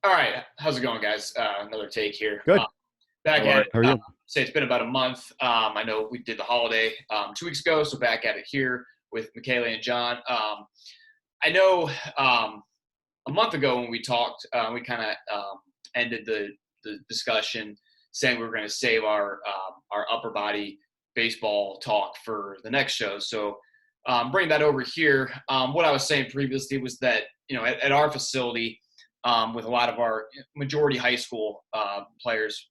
All right, how's it going, guys? Another take here. Good. Back How are at you? it. How are you? Say it's been about a month. I know we did the holiday 2 weeks ago, so back at it here with Michaela and John. I know a month ago when we talked, we kind of ended the discussion saying we were going to save our upper body baseball talk for the next show. So bring that over here. What I was saying previously was that at our facility, with a lot of our majority high school players,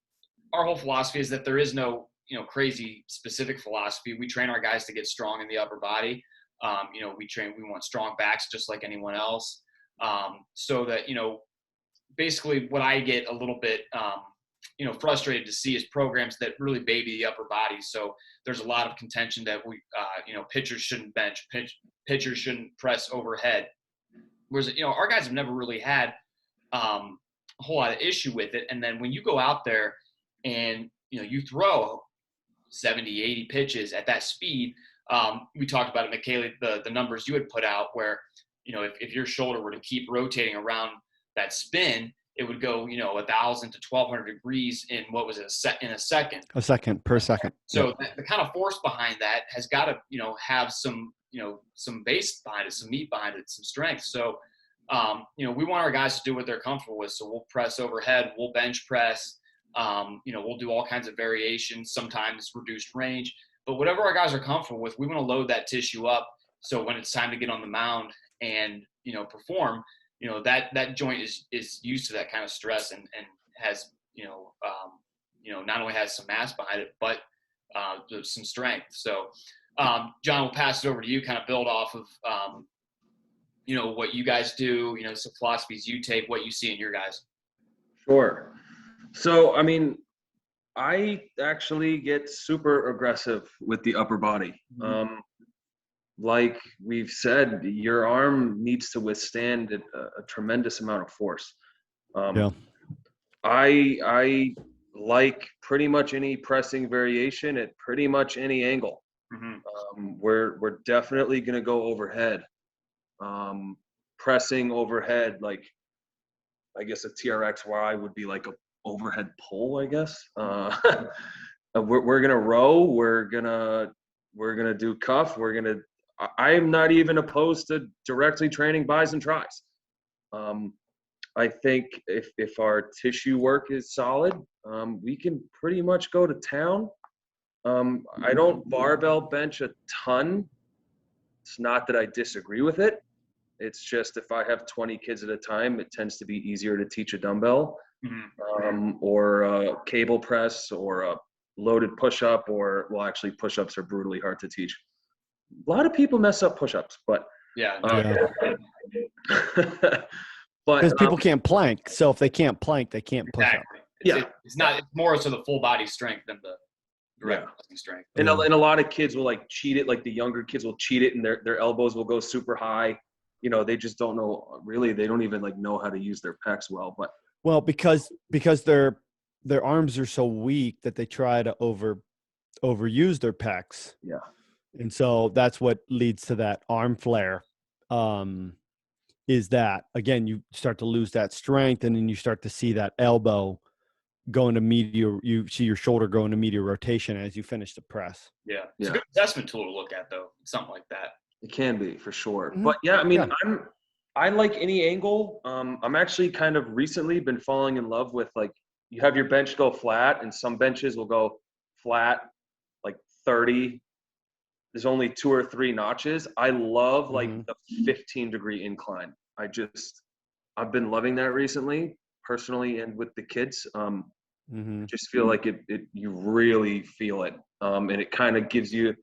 our whole philosophy is that there is no crazy specific philosophy. We train our guys to get strong in the upper body. We want strong backs just like anyone else. So that basically what I get a little bit frustrated to see is programs that really baby the upper body. So there's a lot of contention that pitchers shouldn't bench, pitchers shouldn't press overhead. Whereas our guys have never really had a whole lot of issue with it. And then when you go out there and you throw 70, 80 pitches at that speed, we talked about it, Michaela, the numbers you had put out where if your shoulder were to keep rotating around that spin, it would go 1,000 to 1,200 degrees in what was it, in a second. A second per second. So yep. The kind of force behind that has got to have some some base behind it, some meat behind it, some strength. So we want our guys to do what they're comfortable with. So we'll press overhead, we'll bench press, we'll do all kinds of variations, sometimes reduced range, but whatever our guys are comfortable with, we want to load that tissue up. So when it's time to get on the mound and, perform, that joint is used to that kind of stress and has, not only has some mass behind it, but some strength. So, John, we'll pass it over to you, kind of build off of, what you guys do, some philosophies you take, what you see in your guys. Sure. So, I actually get super aggressive with the upper body. Mm-hmm. Like we've said, your arm needs to withstand a tremendous amount of force. Yeah. I like pretty much any pressing variation at pretty much any angle. Mm-hmm. We're definitely going to go overhead. Pressing overhead, like I guess a TRXY would be like a overhead pull, I guess. We're gonna row. We're gonna do cuff. I'm not even opposed to directly training buys and tries. I think if our tissue work is solid, we can pretty much go to town. I don't barbell bench a ton. It's not that I disagree with it. It's just if I have 20 kids at a time, it tends to be easier to teach a dumbbell, or a cable press, or a loaded push-up, actually push-ups are brutally hard to teach. A lot of people mess up push-ups, but yeah. but because people can't plank, so if they can't plank, they can't push up. It's more so the full body strength than the direct strength. And a lot of kids will like cheat it, like the younger kids will cheat it, and their elbows will go super high. They just don't know, really, they don't even like know how to use their pecs well. Well, because their arms are so weak that they try to overuse their pecs. Yeah. And so that's what leads to that arm flare. Is that, again, you start to lose that strength, and then you start to see that elbow go into medial, you see your shoulder go into medial rotation as you finish the press. Yeah. It's a good assessment tool to look at, though. Something like that. It can be, for sure. Mm-hmm. But I like any angle. I'm actually kind of recently been falling in love with, like, you have your bench go flat, and some benches will go flat like 30. There's only 2 or 3 notches. I love like the 15-degree incline. I've been loving that recently, personally, and with the kids. Just feel like you really feel it. And it kind of gives you,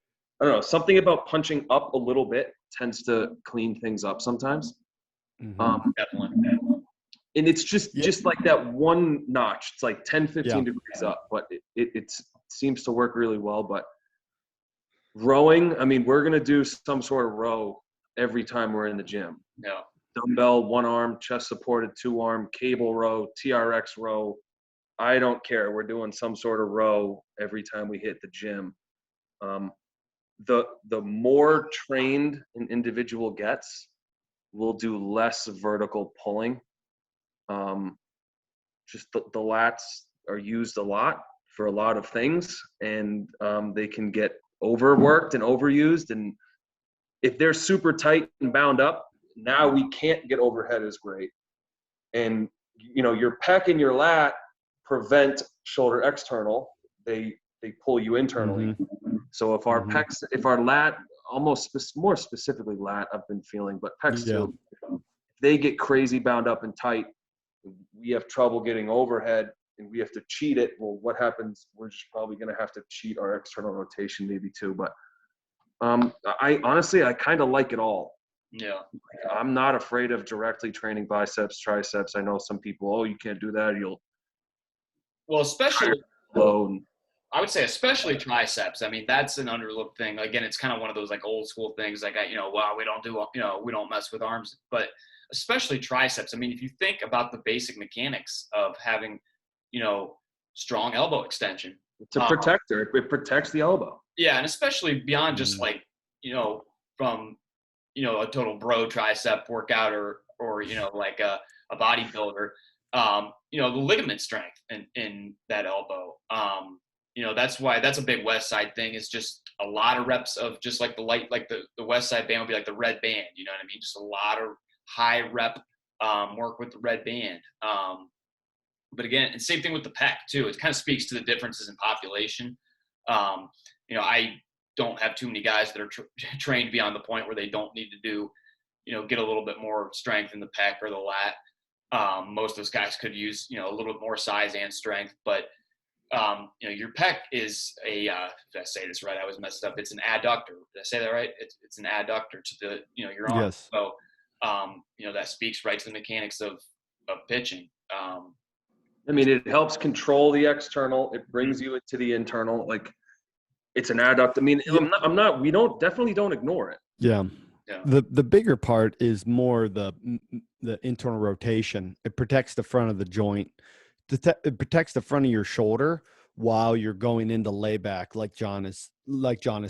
I don't know, something about punching up a little bit tends to clean things up sometimes. Definitely. And it's just like that one notch. It's like 10, 15 degrees up, but it seems to work really well. But rowing, we're going to do some sort of row every time we're in the gym. Yeah. Dumbbell, 1 arm, chest supported, 2 arm, cable row, TRX row. I don't care. We're doing some sort of row every time we hit the gym. The more trained an individual gets, we'll do less vertical pulling. just the lats are used a lot for a lot of things, and they can get overworked and overused. And if they're super tight and bound up, now we can't get overhead as great. And, you know, your pec and your lat prevent shoulder external. They pull you internally. So if our pecs, if our lat, more specifically lat, I've been feeling, but pecs too, if they get crazy bound up and tight, we have trouble getting overhead and we have to cheat it. Well, what happens? We're just probably going to have to cheat our external rotation maybe too. But I honestly, I kind of like it all. Yeah. I'm not afraid of directly training biceps, triceps. I know some people, oh, you can't do that. Well, especially load. I would say especially triceps. I mean, that's an underlooked thing. Again, it's kind of one of those like old school things. Like, well, we don't mess with arms, but especially triceps. I mean, if you think about the basic mechanics of having, strong elbow extension. It's a protector. It protects the elbow. Yeah. And especially beyond just like, from, a total bro tricep workout or like a bodybuilder, the ligament strength in that elbow. That's a big West Side thing. Is just a lot of reps of just like the West Side band would be like the red band. You know what I mean? Just a lot of high rep work with the red band. But again, and same thing with the pec too. It kind of speaks to the differences in population. I don't have too many guys that are trained beyond the point where they don't need to do, get a little bit more strength in the pec or the lat. Most of those guys could use, a little bit more size and strength, but your pec is did I say this right? I was messed up. It's an adductor. Did I say that right? It's an adductor to the, your arm. Yes. So, that speaks right to the mechanics of pitching. I mean, it helps control the external. It brings you into the internal. Like, it's an adduct. I mean, we definitely don't ignore it. Yeah. The bigger part is more the internal rotation. It protects the front of the joint. It protects the front of your shoulder while you're going into layback, like John is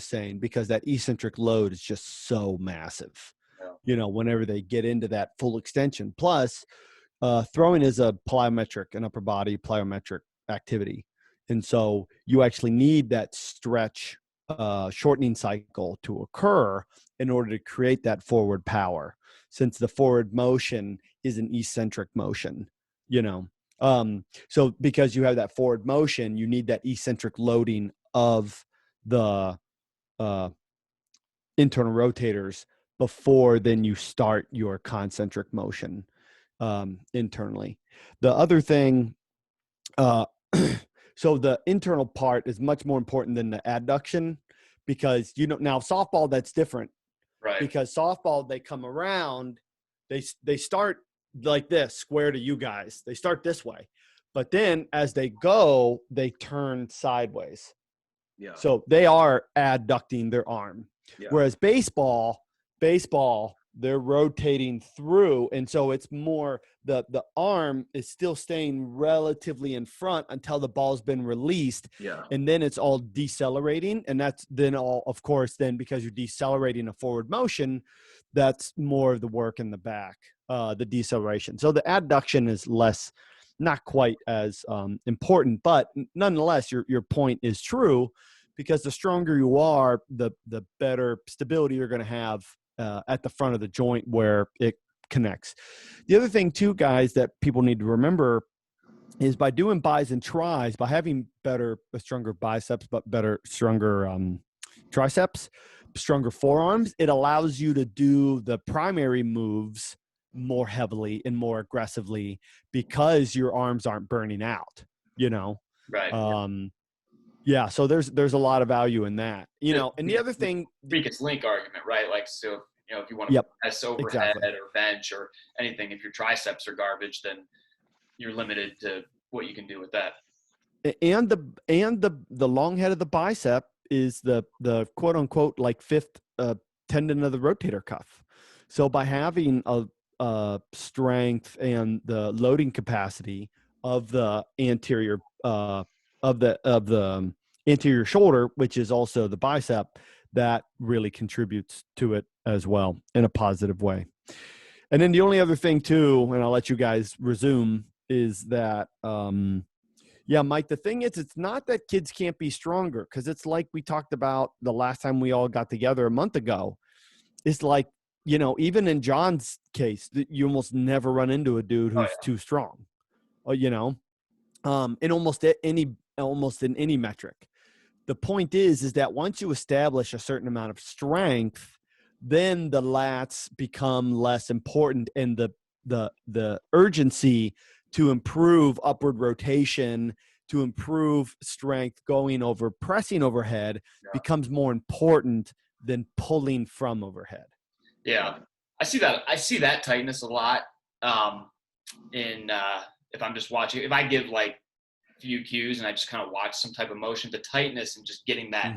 saying, because that eccentric load is just so massive. Yeah. Whenever they get into that full extension. Plus, throwing is a plyometric, an upper body plyometric activity. And so you actually need that stretch shortening cycle to occur in order to create that forward power, since the forward motion is an eccentric motion, so because you have that forward motion, you need that eccentric loading of the internal rotators before then you start your concentric motion internally. The other thing, so the internal part is much more important than the adduction, because now softball, that's different, right? Because softball, they come around, they start like this, square to you guys. They start this way, but then as they go, they turn sideways. Yeah. So they are adducting their arm. Yeah. Whereas baseball, they're rotating through, and so it's more the arm is still staying relatively in front until the ball's been released. Yeah. And then it's all decelerating, and that's then all, of course, then because you're decelerating a forward motion, that's more of the work in the back, the deceleration. So the adduction is not quite as important, but nonetheless, your point is true, because the stronger you are, the better stability you're going to have at the front of the joint where it connects. The other thing too, guys, that people need to remember is by doing bis and tris, by having stronger biceps, but stronger triceps, stronger forearms, it allows you to do the primary moves more heavily and more aggressively because your arms aren't burning out, Right. Yeah, so there's a lot of value in that, and the other thing, weakest link argument, right? Like, so, if you want to press overhead or bench or anything, if your triceps are garbage, then you're limited to what you can do with that. And the long head of the bicep is the quote unquote like fifth tendon of the rotator cuff. So by having a strength and the loading capacity of the anterior of the anterior shoulder, which is also the bicep, that really contributes to it as well in a positive way. And then the only other thing too, and I'll let you guys resume, is that, yeah, Mike, the thing is, it's not that kids can't be stronger, because it's like we talked about the last time we all got together a month ago. It's like, even in John's case, you almost never run into a dude who's too strong, in almost in any metric. The point is that once you establish a certain amount of strength, then the lats become less important, and the urgency to improve upward rotation, to improve strength going over pressing overhead becomes more important than pulling from overhead. Yeah. I see that tightness a lot. If I'm just watching, if I give like few cues and I just kind of watch some type of motion, the tightness and just getting that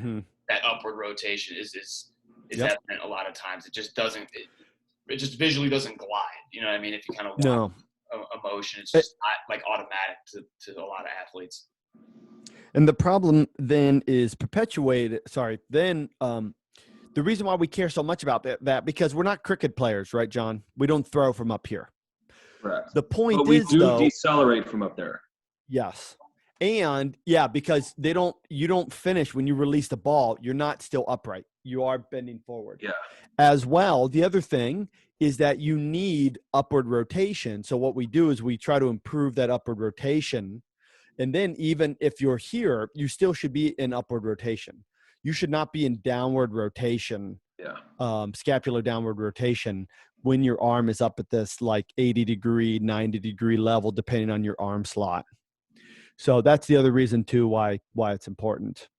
upward rotation is evident a lot of times. It just doesn't, it just visually doesn't glide. You know what I mean? If you kind of watch a motion, it's just not like automatic to a lot of athletes. And the problem then is perpetuated. The reason why we care so much about that because we're not cricket players, right, John? We don't throw from up here. Correct. The point but we is, do though, decelerate from up there. Yes. And because you don't finish when you release the ball, you're not still upright. You are bending forward. Yeah. As well, the other thing is that you need upward rotation. So what we do is we try to improve that upward rotation. And then even if you're here, you still should be in upward rotation. You should not be in downward rotation, scapular downward rotation, when your arm is up at this like 80 degree, 90 degree level, depending on your arm slot. So that's the other reason too why it's important.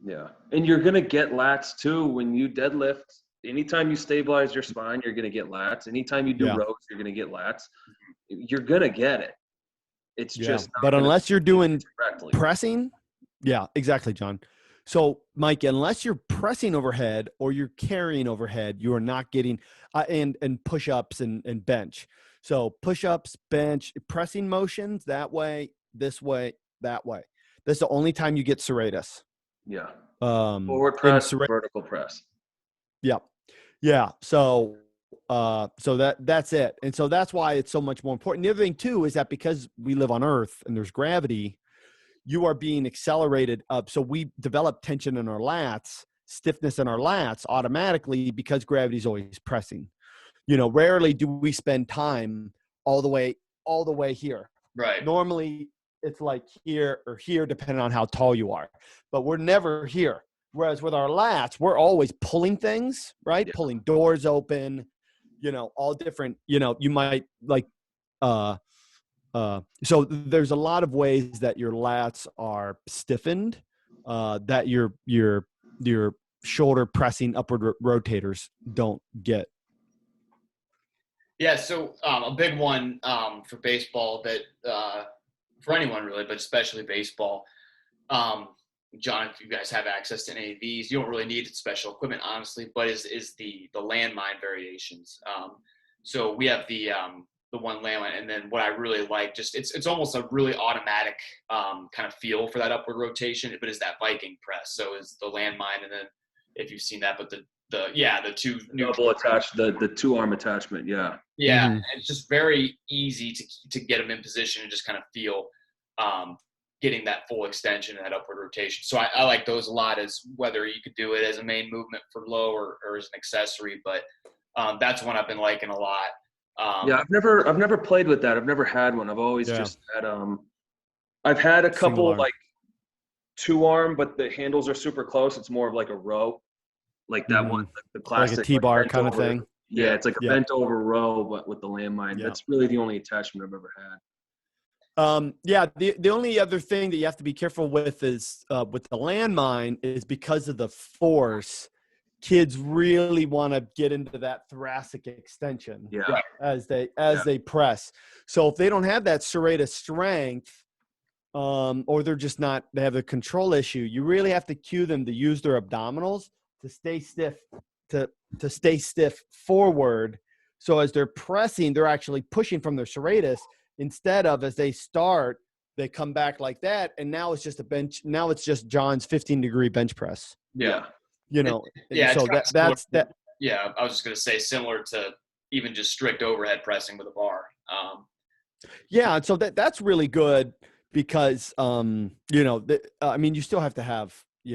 Yeah. And you're going to get lats too when you deadlift. Anytime you stabilize your spine, you're going to get lats. Anytime you do rows, you're going to get lats. You're going to get it. It's just not, but unless you're doing pressing, exactly, John. So Mike, unless you're pressing overhead or you're carrying overhead, you are not getting and push-ups and bench. So push-ups, bench, pressing motions that way, this way, that way. That's the only time you get serratus. Yeah. Forward press, vertical press. Yeah. Yeah. So that's it. And so that's why it's so much more important. The other thing too is that because we live on Earth and there's gravity, you are being accelerated up. So we develop tension in our lats, stiffness in our lats automatically because gravity is always pressing. Rarely do we spend time all the way here. Right. Normally it's like here or here, depending on how tall you are, but we're never here. Whereas with our lats, we're always pulling things, right? Yeah. Pulling doors open, all different, you might like, so there's a lot of ways that your lats are stiffened, that your shoulder pressing upward rotators don't get. Yeah. So a big one for baseball that for anyone really, but especially baseball. John, if you guys have access to any of these, you don't really need special equipment, honestly, but is the landmine variations. So we have the one landmine, and then what I really like, just it's almost a really automatic kind of feel for that upward rotation, but is that Viking press. So is the landmine, and then if you've seen that, but the two double attached, the two arm attachment, yeah. It's just very easy to get them in position and just kind of feel getting that full extension and that upward rotation. So I like those a lot, as whether you could do it as a main movement for low or as an accessory, but that's one I've been liking a lot. I've never played with that. I've never had one. I've always just had I've had a couple like two arm, but the handles are super close. It's more of like a row, like that one, the classic like a T-bar kind of thing. Yeah, it's like a bent over row, but with the landmine. That's really the only attachment I've ever had. The only other thing that you have to be careful with is with the landmine is because of the force, kids really want to get into that thoracic extension as they press. So if they don't have that serratus strength, or they're just not, they have a control issue, you really have to cue them to use their abdominals to stay stiff, to stay stiff forward. So as they're pressing, they're actually pushing from their serratus, instead of as they start, they come back like that. And now it's just a bench. Now it's just John's 15-degree bench press. Yeah. So that's that. Yeah. I was just going to say, similar to even just strict overhead pressing with a bar. Yeah, and so that's really good because I mean, you still have to have a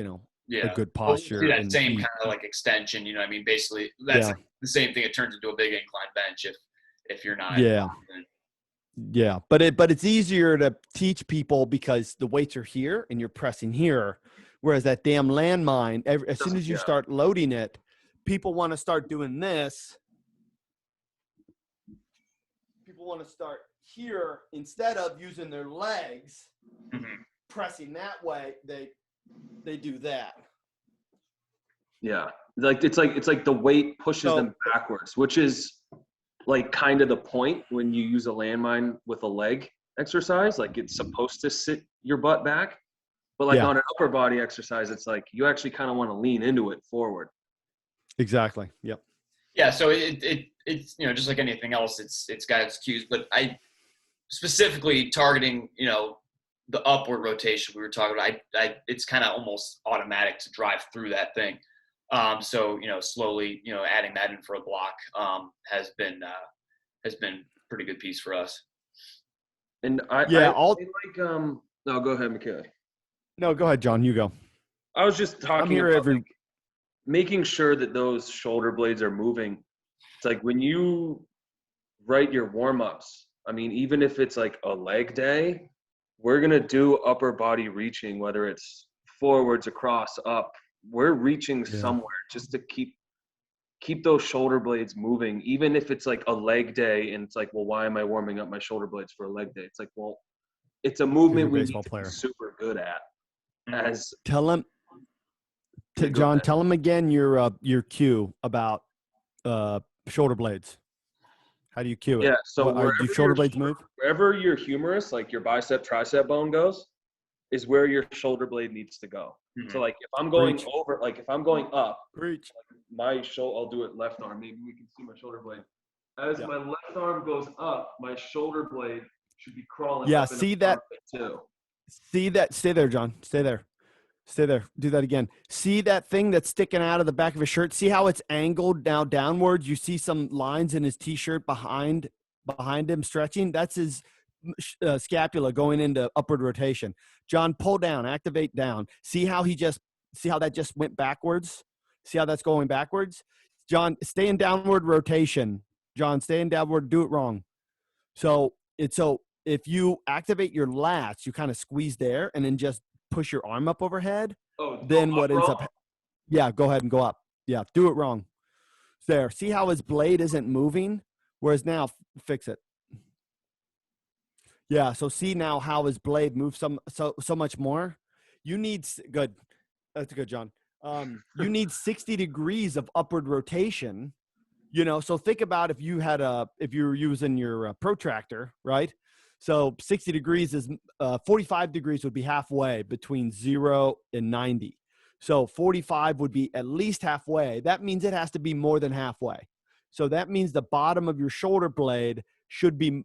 Yeah. good Well, we see posture that and same be kind of like extension, you know what I mean? Basically, that's yeah like the same thing. It turns into a big incline bench if you're not. yeah yeah. But it's easier to teach people because the weights are here and you're pressing here, whereas that damn landmine, as soon as you Yeah. start loading it, people want to start doing this. People want to start here instead of using their legs, Mhm. pressing that way. They do that. Yeah. It's like the weight pushes So them backwards, which is like kind of the point when you use a landmine with a leg exercise. Like it's supposed to sit your butt back. But like yeah, on an upper body exercise, it's like you actually kind of want to lean into it forward. exactly. Yep. Yeah. So it's just like anything else, it's got its cues. But I specifically targeting the upward rotation we were talking about. I it's kind of almost automatic to drive through that thing. So slowly adding that in for a block has been pretty good piece for us. And I Yeah. like no, go ahead, Michaela. No, go ahead, John. You go. I was just I'm talking here about every. like making sure that those shoulder blades are moving. It's like when you write your warm-ups, I mean, even if it's like a leg day, we're going to do upper body reaching, whether it's forwards, across, up. We're reaching Yeah. somewhere just to keep those shoulder blades moving, even if it's like a leg day and it's like, well, why am I warming up my shoulder blades for a leg day? It's like, well, it's a Because you're movement a we need baseball to be player. super good at. Mhm. As Tell him, yeah, go John. ahead. Tell him again your cue about shoulder blades. How do you cue it? Yeah, so What do shoulder blades move? wherever your humerus, like your bicep tricep bone goes, is where your shoulder blade needs to go. So Mhm. like if I'm going Preach. over, like if I'm going up, Preach. my shoulder, I'll do it left arm. Maybe we can see my shoulder blade. As Yeah. my left arm goes up, my shoulder blade should be crawling Yeah. up into See my that? armpit too. See that? Stay there, John. Stay there. Stay there. Do that again. See that thing that's sticking out of the back of his shirt? See how it's angled now downwards? You see some lines in his t-shirt behind him stretching? That's his scapula going into upward rotation. John, pull down, activate down. See how that just went backwards? See how that's going backwards? John, stay in downward rotation. John, stay in downward. Do it wrong. So if you activate your lats, you kind of squeeze there and then just push your arm up overhead. Oh, go Then up, what ends bro. up? Yeah, go ahead and go up. Yeah, do it wrong. There. See how his blade isn't moving? Whereas now, fix it. Yeah. So see now how his blade moves so much more. You need good. That's good, John. You need 60 degrees of upward rotation. So think about if you were using your protractor, right? So 60 degrees is 45 degrees would be halfway between 0 and 90. So 45 would be at least halfway. That means it has to be more than halfway. So that means the bottom of your shoulder blade should be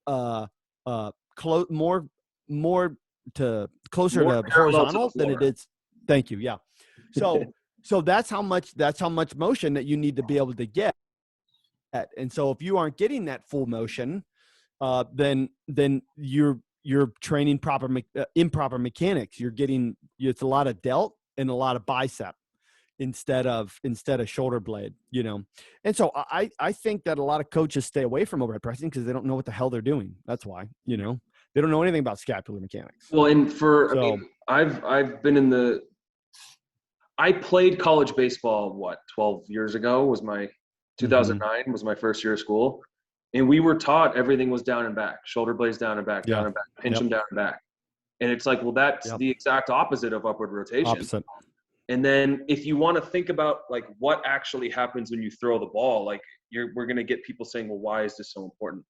more to closer More to parallel to the horizontal than it floor. is. Thank you. Yeah. So that's how much motion that you need to be able to get. And so if you aren't getting that full motion, then you're training improper mechanics. It's a lot of delt and a lot of bicep instead of shoulder blade, And so I think that a lot of coaches stay away from overhead pressing because they don't know what the hell they're doing. That's why, they don't know anything about scapular mechanics. Well, and So, I mean, I've been I played college baseball, 12 years ago was my 2009 was my first year of school. And we were taught everything was down and back, shoulder blades down and back, yeah. down and back, pinch Yep. them down and back. And it's like, well, that's Yep. the exact opposite of upward rotation. Opposite. And then if you want to think about like what actually happens when you throw the ball, like we're going to get people saying, well, why is this so important?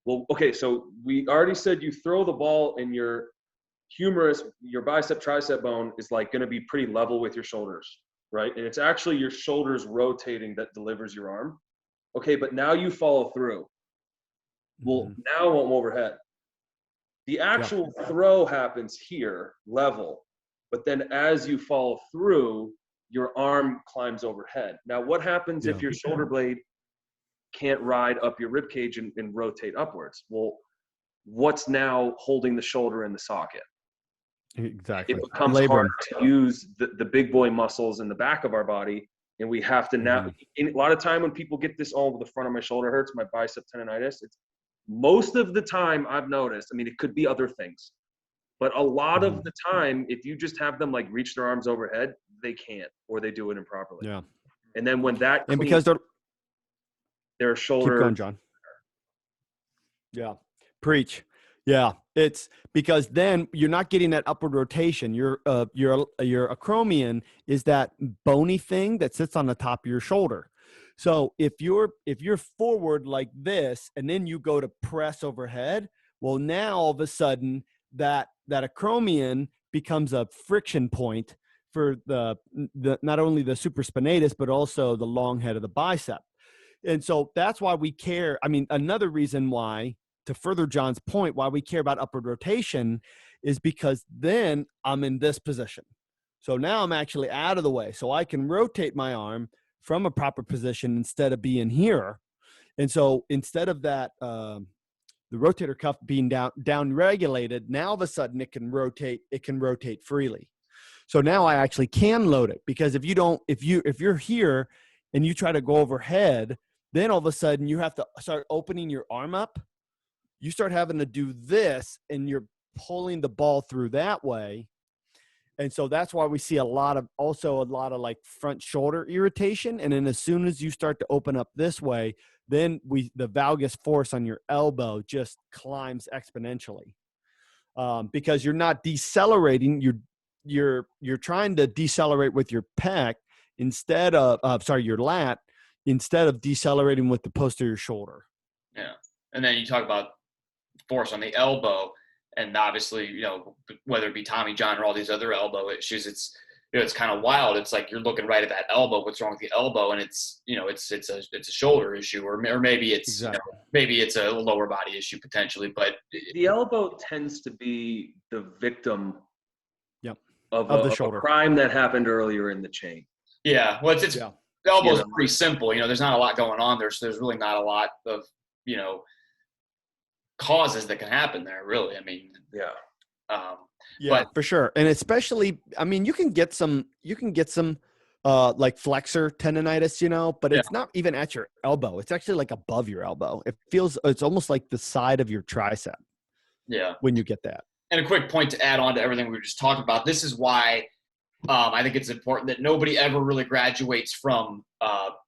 Well, okay, so we already said you throw the ball and your humerus, your bicep tricep bone is like going to be pretty level with your shoulders, right? And it's actually your shoulders rotating that delivers your arm. Okay, but now you follow through. Well, now I'm overhead. The actual throw happens here, level, but then as you follow through, your arm climbs overhead. Now, what happens if your shoulder blade can't ride up your rib cage and rotate upwards? Well, what's now holding the shoulder in the socket? Exactly. It becomes hard to use the big boy muscles in the back of our body. And we have to now, a lot of time when people get this, the front of my shoulder hurts, my bicep tendonitis, it's most of the time I've noticed, I mean, it could be other things, but a lot of the time, if you just have them like reach their arms overhead, they can't, or they do it improperly. Yeah. And then when that, and because their shoulder. Keep going, John. Yeah. Preach. Yeah. It's because then you're not getting that upward rotation. Your acromion is that bony thing that sits on the top of your shoulder. So if you're forward like this, and then you go to press overhead, well, now all of a sudden that acromion becomes a friction point for the not only the supraspinatus, but also the long head of the bicep. And so that's why we care. I mean, another reason why, to further John's point, why we care about upward rotation is because then I'm in this position. So now I'm actually out of the way. So I can rotate my arm from a proper position instead of being here. And so instead of that, the rotator cuff being down regulated, now all of a sudden it can rotate freely. So now I actually can load it, because if you're here and you try to go overhead, then all of a sudden you have to start opening your arm up. You start having to do this, and you're pulling the ball through that way. And so that's why we see a lot of like front shoulder irritation. And then as soon as you start to open up this way, then the valgus force on your elbow just climbs exponentially, because you're not decelerating. You're trying to decelerate with your pec instead of your lat, instead of decelerating with the posterior shoulder. Yeah. And then you talk about force on the elbow, and obviously, whether it be Tommy John or all these other elbow issues, it's kind of wild. It's like you're looking right at that elbow. What's wrong with the elbow? And it's a shoulder issue, or maybe it's exactly. Maybe it's a lower body issue potentially. But the elbow tends to be the victim of the shoulder, a crime that happened earlier in the chain. Yeah, well, the elbow's pretty simple. There's not a lot going on there, so there's really not a lot of causes that can happen there, really. I mean, but for sure. And especially, I mean, you can get some like flexor tendonitis, but it's not even at your elbow. It's actually like above your elbow. It's almost like the side of your tricep. Yeah. When you get that. And a quick point to add on to everything we were just talking about. This is why I think it's important that nobody ever really graduates from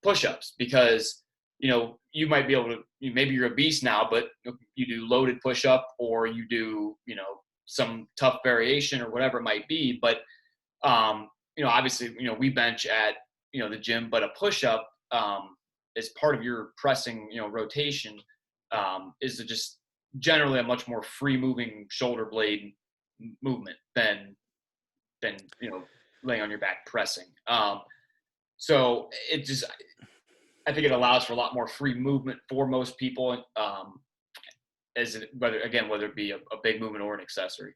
push-ups, because you might be able to, maybe you're a beast now, but you do loaded push-up, or you do, some tough variation or whatever it might be. But, obviously, we bench at, the gym, but a push-up as part of your pressing, rotation is just generally a much more free moving shoulder blade movement than laying on your back pressing. So it just, I think it allows for a lot more free movement for most people, whether it be a big movement or an accessory.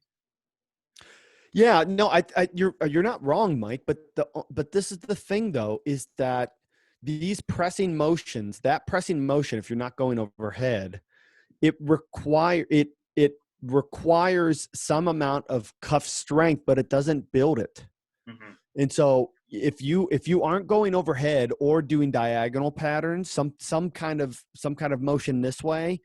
Yeah, no, you're not wrong, Mike. But this is the thing, though, is that these pressing motions, if you're not going overhead, it requires some amount of cuff strength, but it doesn't build it. Mm-hmm. And so if you aren't going overhead or doing diagonal patterns, some kind of motion this way,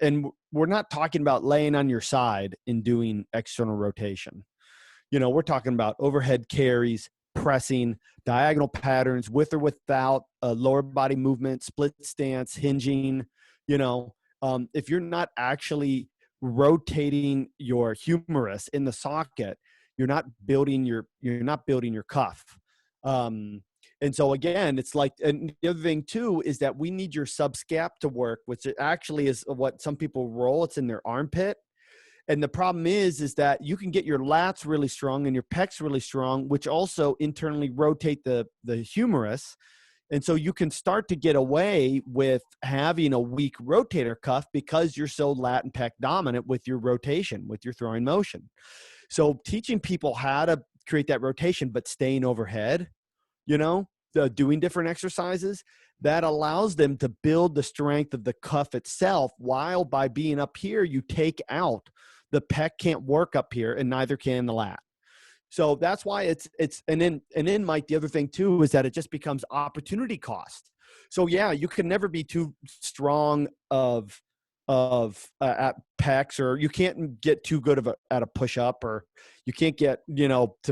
and we're not talking about laying on your side and doing external rotation. We're talking about overhead carries, pressing, diagonal patterns with or without a lower body movement, split stance, hinging. If you're not actually rotating your humerus in the socket, you're not building your cuff. And so again, it's like, and the other thing too is that we need your subscap to work, which actually is what some people roll. It's in their armpit. And the problem is that you can get your lats really strong and your pecs really strong, which also internally rotate the humerus. And so you can start to get away with having a weak rotator cuff because you're so lat and pec dominant with your rotation, with your throwing motion. So teaching people how to create that rotation, but staying overhead, doing different exercises, that allows them to build the strength of the cuff itself, while by being up here, you take out the pec can't work up here, and neither can the lat. So that's why and then Mike, the other thing too is that it just becomes opportunity cost. So yeah, you can never be too strong at pecs, or you can't get too good at a push up, or you can't get,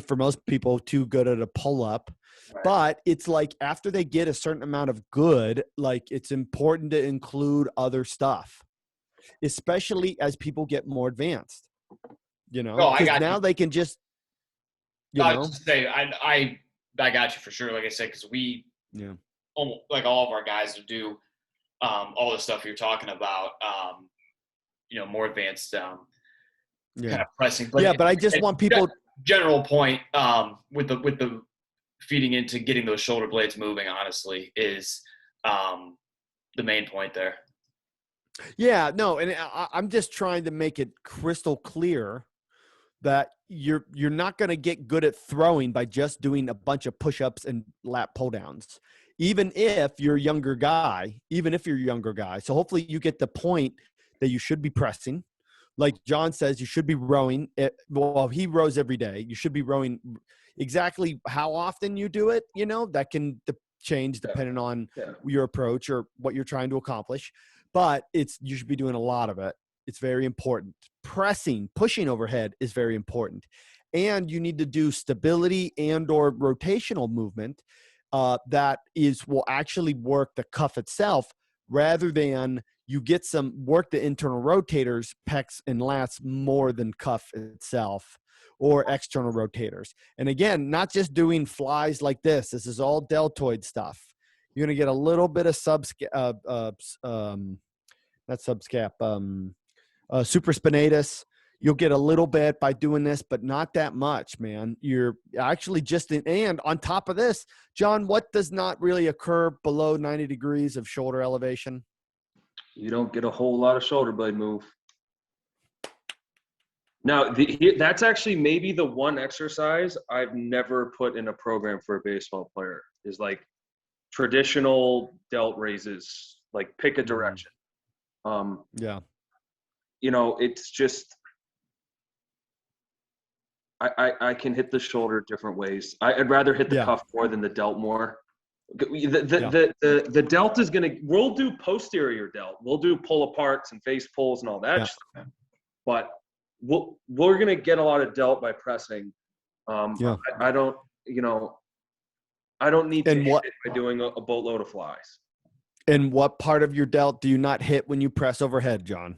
for most people, too good at a pull up. Right. But it's like after they get a certain amount of good, like it's important to include other stuff, especially as people get more advanced, Oh, I because got now you. they can just, I was just say, I got you for sure. Like I said, because we, almost, like all of our guys do all the stuff you're talking about, more advanced kind of pressing. But but I just want people. General point with the feeding into getting those shoulder blades moving, honestly, is the main point there. Yeah, no, and I'm just trying to make it crystal clear that you're not going to get good at throwing by just doing a bunch of push-ups and lat pull-downs, even if you're a younger guy. So hopefully you get the point that you should be pressing. Like John says, you should be rowing. Well, he rows every day. You should be rowing. Exactly how often you do it, that can change depending on your approach or what you're trying to accomplish. But you should be doing a lot of it. It's very important. Pushing overhead is very important. And you need to do stability and or rotational movement that will actually work the cuff itself, rather than you get some work the internal rotators, pecs and lats, more than cuff itself or external rotators. And again, not just doing flies like this. This is all deltoid stuff. You're going to get a little bit of supraspinatus. You'll get a little bit by doing this, but not that much, man. You're actually and on top of this, John, what does not really occur below 90 degrees of shoulder elevation? You don't get a whole lot of shoulder blade move. Now, that's actually maybe the one exercise I've never put in a program for a baseball player, is like traditional delt raises, like pick a direction. It's just, I can hit the shoulder different ways. I'd rather hit the cuff more than the delt more. The delt is we'll do posterior delt. We'll do pull aparts and face pulls and all that stuff. But we're going to get a lot of delt by pressing. I don't need to hit it by doing a boatload of flies. And what part of your delt do you not hit when you press overhead, John?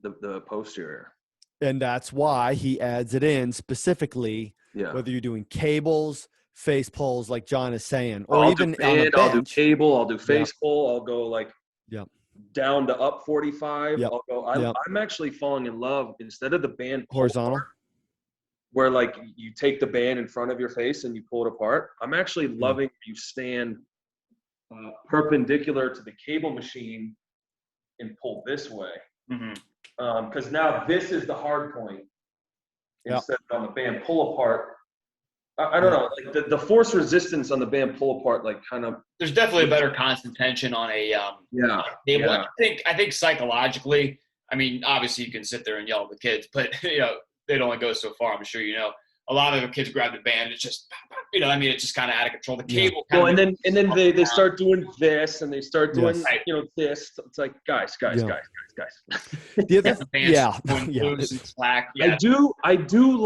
The posterior. And that's why he adds it in specifically, whether you're doing cables, face pulls, like John is saying, or I'll even do band, on a bench. I'll do cable, I'll do face pull, I'll go down to up 45. I'll go. I'm actually falling in love, instead of the band horizontal, where like you take the band in front of your face and you pull it apart. I'm actually loving you stand perpendicular to the cable machine and pull this way. Because now this is the hard point instead of on the band pull apart. I don't know, like the force resistance on the band pull apart, like kind of. There's definitely a better constant tension on a cable. I think psychologically, I mean, obviously you can sit there and yell at the kids, but they'd only go so far. I'm sure a lot of the kids grab the band. It's just it's just kind of out of control. The cable. Well, and then they start doing this, and they start doing this. It's like guys. The other, slack. I do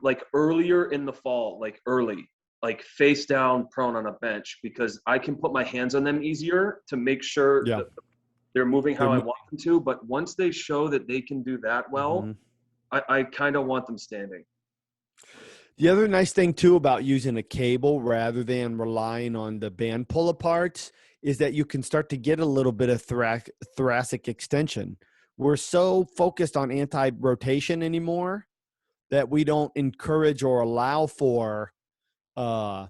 like earlier in the fall, like face down prone on a bench, because I can put my hands on them easier to make sure that they're moving how I want them to. But once they show that they can do that well, I kind of want them standing. The other nice thing too about using a cable rather than relying on the band pull aparts is that you can start to get a little bit of thoracic extension. We're so focused on anti-rotation anymore that we don't encourage or allow for, I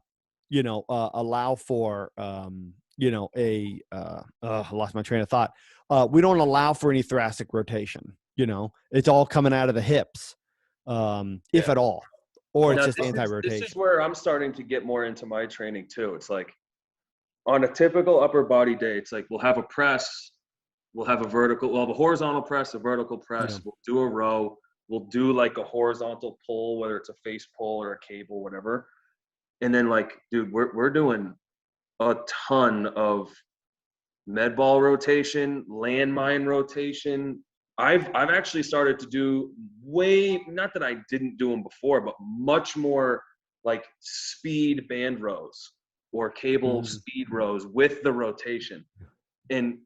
lost my train of thought. We don't allow for any thoracic rotation. It's all coming out of the hips, if at all. or it's Now, just this anti-rotation. is where I'm starting to get more into my training too. It's like on a typical upper body day, it's like we'll have a press, we'll have a horizontal press, a vertical press, Yeah. we'll do a row, we'll do like a horizontal pull, whether it's a face pull or a cable, whatever. And then like, dude, we're doing a ton of med ball rotation, landmine rotation. I've actually started to do not that I didn't do them before, but much more like speed band rows or cable speed rows with the rotation. And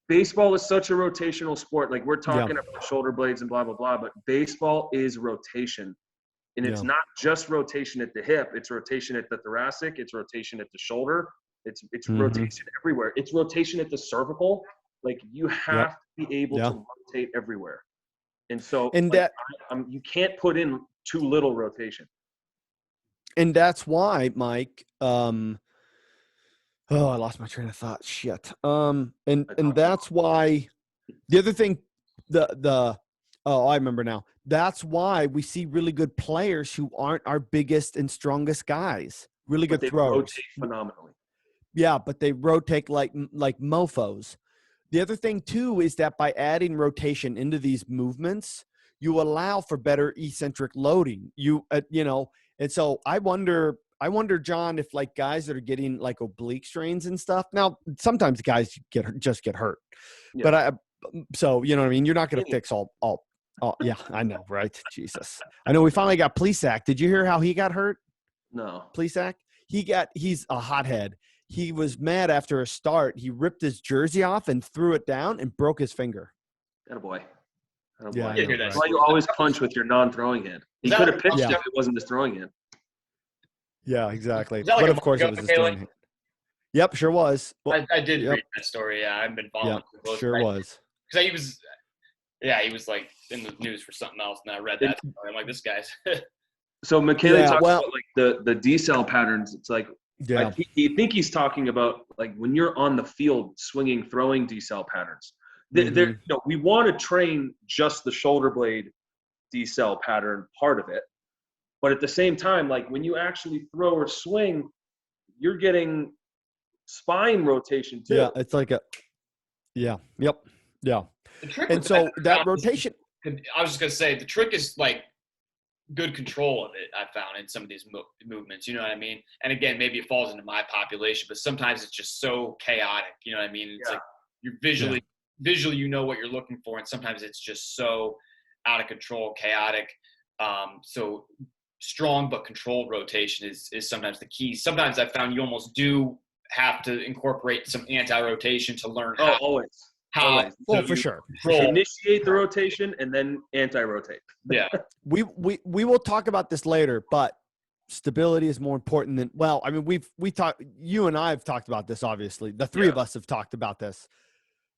baseball is such a rotational sport. Like we're talking about shoulder blades and blah, blah, blah, but baseball is rotation. And it's not just rotation at the hip, it's rotation at the thoracic, it's rotation at the shoulder, it's rotation everywhere. It's rotation at the cervical. Like you have to be able to rotate everywhere. And so and like, you can't put in too little rotation. And that's why, Mike, I lost my train of thought. Shit. And that's why the other thing, I remember now. That's why we see really good players who aren't our biggest and strongest guys. Really good throwers. Rotate phenomenally. Yeah, but they rotate like mofos. The other thing too is that by adding rotation into these movements, you allow for better eccentric loading. And so I wonder, John, if like guys that are getting like oblique strains and stuff. Now, sometimes guys just get hurt, but so you know what I mean. You're not going to fix all. Yeah, I know, right? Jesus, I know. We finally got Plesac. Did you hear how he got hurt? No, Plesac. He's a hothead. He was mad after a start. He ripped his jersey off and threw it down and broke his finger. Attaboy. Yeah, that's why you always punch with your non-throwing hand. He could have pitched if it wasn't his throwing hand. Yeah, exactly. Like but of course, it was his throwing hand. Yep, sure was. Well, I did read that story. Yeah, I've been following. Yep, sure was. Because he was like in the news for something else, and I read that. I'm like, this guy's. So Michele talks about like the decel patterns. It's like, I think he's talking about like when you're on the field swinging, throwing decel patterns. We want to train just the shoulder blade decel pattern part of it, but at the same time, like when you actually throw or swing, you're getting spine rotation too. Yeah, it's like yeah. And so that rotation. I was just gonna say the trick is like good control of it. I found in some of these movements, you know what I mean? And again, maybe it falls into my population, but sometimes it's just so chaotic. You know what I mean? It's like you're visually, you know what you're looking for, and sometimes it's just so out of control, chaotic. So strong but controlled rotation is sometimes the key. Sometimes I found you almost do have to incorporate some anti-rotation to learn always. For sure. Initiate the rotation and then anti-rotate. Yeah. We will talk about this later, but stability is more important than, well, I mean, we talked, you and I have talked about this, obviously. The three of us have talked about this.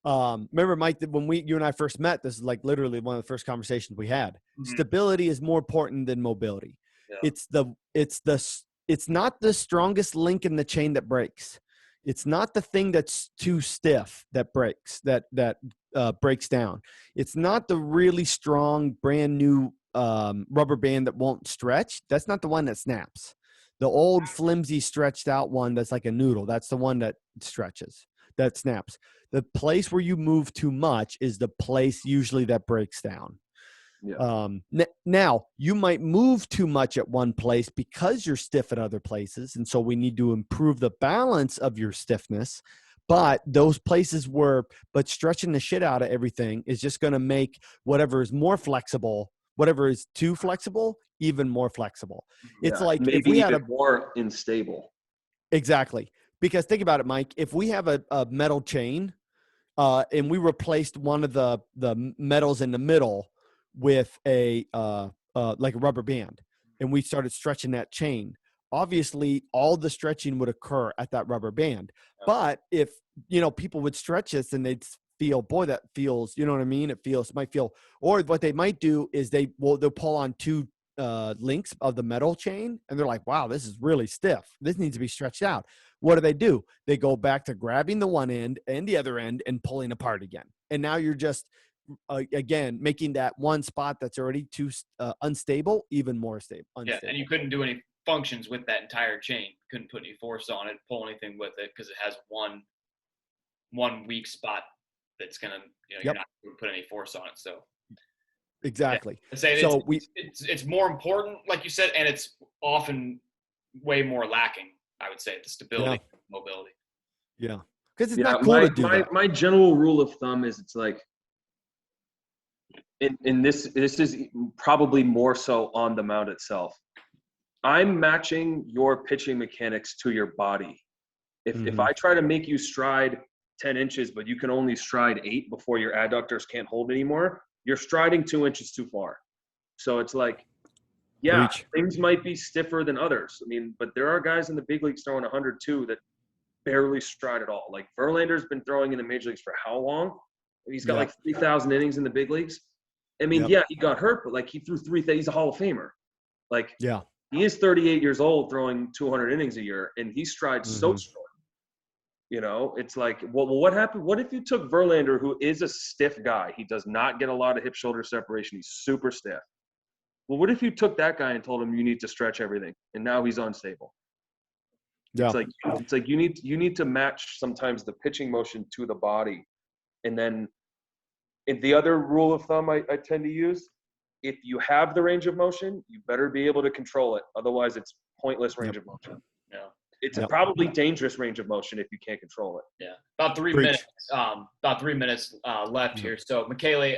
Remember, Mike, that when you and I first met, this is like literally one of the first conversations we had. Mm-hmm. Stability is more important than mobility. Yeah. It's not the strongest link in the chain that breaks. It's not the thing that's too stiff that breaks, that breaks down. It's not the really strong, brand new rubber band that won't stretch. That's not the one that snaps. The old flimsy stretched out one that's like a noodle. That's the one that stretches, that snaps. The place where you move too much is the place usually that breaks down. Yeah. Now, you might move too much at one place because you're stiff at other places, and so we need to improve the balance of your stiffness. But those places but stretching the shit out of everything is just going to make whatever is more flexible, whatever is too flexible, even more flexible. It's like maybe if we had even more unstable. Exactly. Because think about it, Mike. If we have a metal chain, and we replaced one of the metals in the middle with like a rubber band, and we started stretching that chain, obviously all the stretching would occur at that rubber band. But if people would stretch this and they'd feel, boy, that feels, you know what I mean, might feel, or what they might do is they'll pull on two links of the metal chain, and they're like, wow, this is really stiff, this needs to be stretched out. What do? They go back to grabbing the one end and the other end and pulling apart again. And now you're just again, making that one spot that's already too unstable even more stable. Yeah, and you couldn't do any functions with that entire chain. Couldn't put any force on it, pull anything with it, because it has one weak spot that's gonna, you're not gonna put any force on it. So exactly. Yeah. Say so it's more important, like you said, and it's often way more lacking. I would say the stability, mobility. Yeah, because it's not cool to do that. My general rule of thumb is it's like, and this is probably more so on the mound itself. I'm matching your pitching mechanics to your body. If I try to make you stride 10 inches, but you can only stride 8 before your adductors can't hold anymore, you're striding 2 inches too far. So it's like, yeah, things might be stiffer than others. I mean, but there are guys in the big leagues throwing 102 that barely stride at all. Like Verlander's been throwing in the major leagues for how long? He's got like 3,000 innings in the big leagues. I mean, yeah, he got hurt, but like he threw 3,000. He's a Hall of Famer. Like, he is 38 years old throwing 200 innings a year, and he strides so short. It's like, well, what happened? What if you took Verlander, who is a stiff guy? He does not get a lot of hip-shoulder separation. He's super stiff. Well, what if you took that guy and told him you need to stretch everything, and now he's unstable? Yeah. It's like you need to match sometimes the pitching motion to the body, and then the other rule of thumb I tend to use: if you have the range of motion, you better be able to control it. Otherwise, it's pointless range of motion. Yeah. It's a probably dangerous range of motion if you can't control it. Yeah. About 3 minutes. About 3 minutes left here. So, Michele,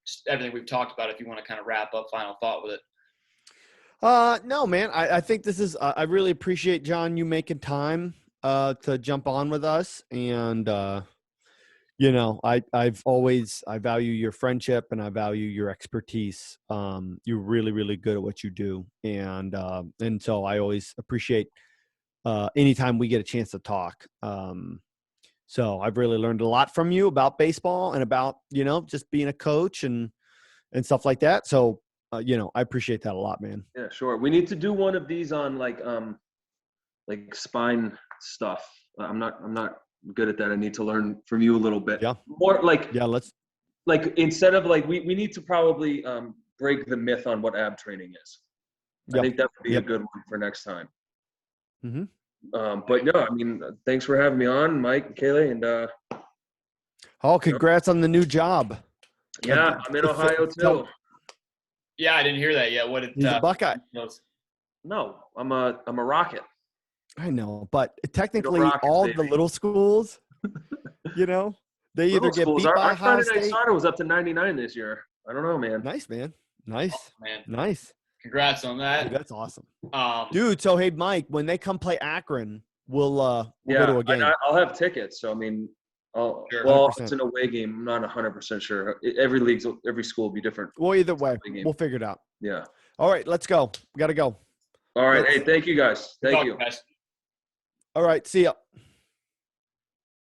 just everything we've talked about. If you want to kind of wrap up, final thought with it. No, man. I think this is. I really appreciate, John, you making time to jump on with us, and I value your friendship and I value your expertise. You're really, really good at what you do, and so I always appreciate anytime we get a chance to talk. So I've really learned a lot from you about baseball and about just being a coach and stuff like that. So I appreciate that a lot, man. Yeah, sure. We need to do one of these on like spine stuff. I'm not good at that. I need to learn from you a little bit. Yeah. More like let's instead of like we need to probably break the myth on what ab training is. I think that would be a good one for next time. But no, I mean, thanks for having me on, Mike, Kaylee, and congrats on the new job. Yeah, I'm in Ohio too. Yeah, I didn't hear that yet. What did he's a Buckeye? No, I'm a Rocket. I know, but technically all the little schools, they either get beat by Ohio State. Our starter was up to 99 this year. I don't know, man. Nice, man. Nice. Oh, man. Nice. Congrats on that. Dude, that's awesome. Dude, so hey, Mike, when they come play Akron, we'll go to a game. I'll have tickets. So I mean, if it's an away game, I'm not 100% sure. Every school will be different. Well, either way, we'll figure it out. Yeah. All right, let's go. We got to go. All right. Hey, thank you guys. Thank you. Guys. All right, see ya.